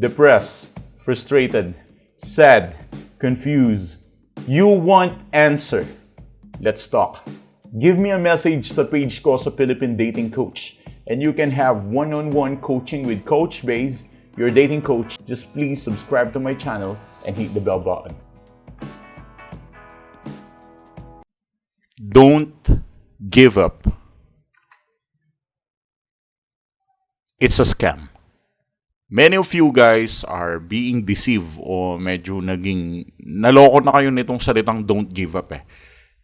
depressed, frustrated, sad, confused. You want answer. Let's talk. Give me a message sa page ko sa Philippine Dating Coach and you can have one-on-one coaching with Coach Baze, your dating coach. Just please subscribe to my channel and hit the bell button. Don't give up. It's a scam. Many of you guys are being deceived o medyo naloko na kayo nitong salitang don't give up eh.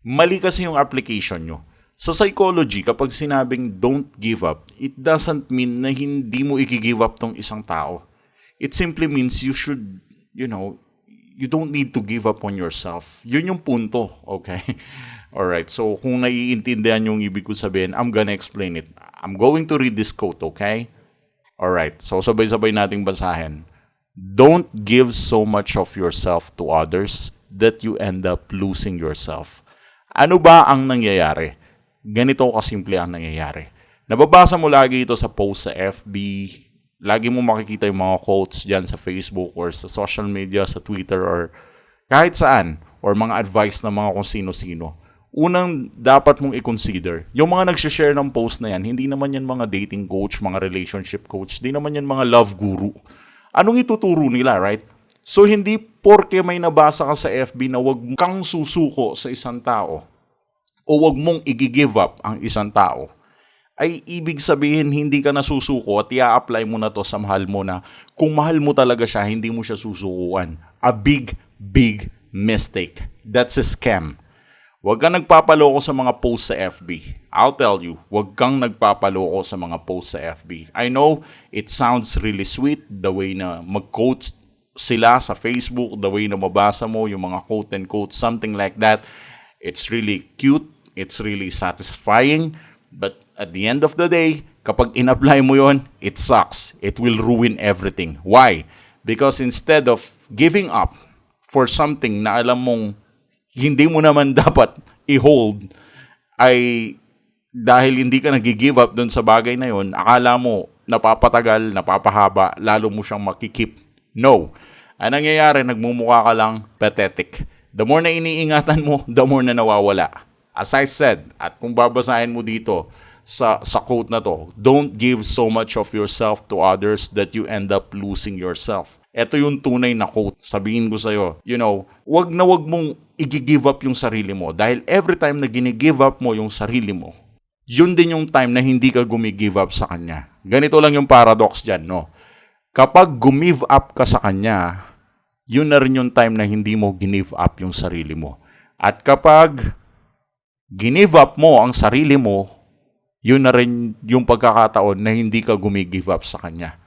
Mali kasi yung application nyo. Sa psychology, kapag sinabing don't give up, it doesn't mean na hindi mo i-give up tong isang tao. It simply means you should, you don't need to give up on yourself. Yun yung punto, okay? Alright, so kung naiintindihan yung ibig ko sabihin, I'm gonna explain it. I'm going to read this quote, okay? Alright, so sabay-sabay nating basahin. Don't give so much of yourself to others that you end up losing yourself. Ano ba ang nangyayari? Ganito kasimple ang nangyayari. Nababasa mo lagi ito sa post sa FB, lagi mo makikita yung mga quotes dyan sa Facebook or sa social media, sa Twitter or kahit saan, or mga advice ng mga kung sino-sino. Unang dapat mong i-consider, yung mga nag-share ng post na yan, hindi naman yan mga dating coach, mga relationship coach, hindi naman yan mga love guru. Anong ituturo nila, right? So, hindi porke may nabasa ka sa FB na wag kang susuko sa isang tao o wag mong i-give up ang isang tao, ay ibig sabihin hindi ka nasusuko at i-apply mo na to sa mahal mo na kung mahal mo talaga siya, hindi mo siya susukuan. A big, big mistake. That's a scam. Wag kang nagpapaloko sa mga post sa FB. I'll tell you, wag kang nagpapaloko sa mga post sa FB. I know it sounds really sweet the way na mag-quote sila sa Facebook, the way na mabasa mo yung mga quote and quote, something like that. It's really cute, it's really satisfying, but at the end of the day, kapag in-apply mo yon, it sucks. It will ruin everything. Why? Because instead of giving up for something na alam mong hindi mo naman dapat i-hold, ay dahil hindi ka nag-give up dun sa bagay na yon, akala mo napapatagal, napapahaba, lalo mo siyang makikip. No. Ang nangyayari, nagmumukha ka lang pathetic. The more na iniingatan mo, the more na nawawala. As I said, at kung babasahin mo dito sa quote na to, don't give so much of yourself to others that you end up losing yourself. Ito yung tunay na quote. Sabihin ko sa'yo, wag na wag mong i-give up yung sarili mo. Dahil every time na gini-give up mo yung sarili mo, yun din yung time na hindi ka gumi-give up sa kanya. Ganito lang yung paradox dyan, no? Kapag gumive up ka sa kanya, yun na rin yung time na hindi mo ginive up yung sarili mo. At kapag ginive up mo ang sarili mo, yun na rin yung pagkakataon na hindi ka gumigive up sa kanya.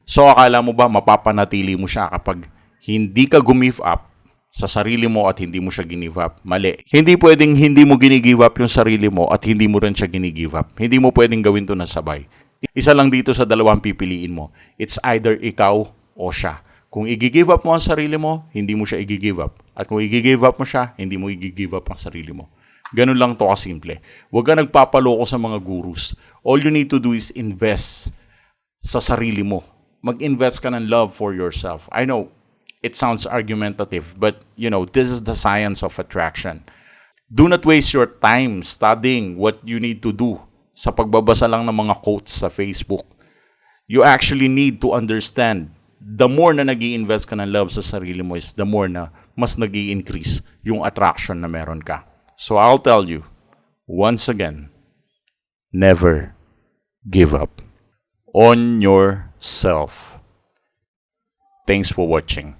So akala mo ba mapapanatili mo siya kapag hindi ka gumive up sa sarili mo at hindi mo siya ginive up? Mali. Hindi pwedeng hindi mo ginigive up yung sarili mo at hindi mo rin siya ginigive up. Hindi mo pwedeng gawin to na sabay. Isa lang dito sa dalawang pipiliin mo. It's either ikaw o siya. Kung i-give up mo ang sarili mo, hindi mo siya i-give up. At kung i-give up mo siya, hindi mo i-give up ang sarili mo. Ganun lang to kasimple. Huwag ka nagpapaloko sa mga gurus. All you need to do is invest sa sarili mo. Mag-invest ka ng love for yourself. I know, it sounds argumentative, but this is the science of attraction. Do not waste your time studying what you need to do sa pagbabasa lang ng mga quotes sa Facebook. You actually need to understand, the more na nag-i-invest ka ng love sa sarili mo is the more na mas nag-i-increase yung attraction na meron ka. So I'll tell you, once again, never give up on yourself. Thanks for watching.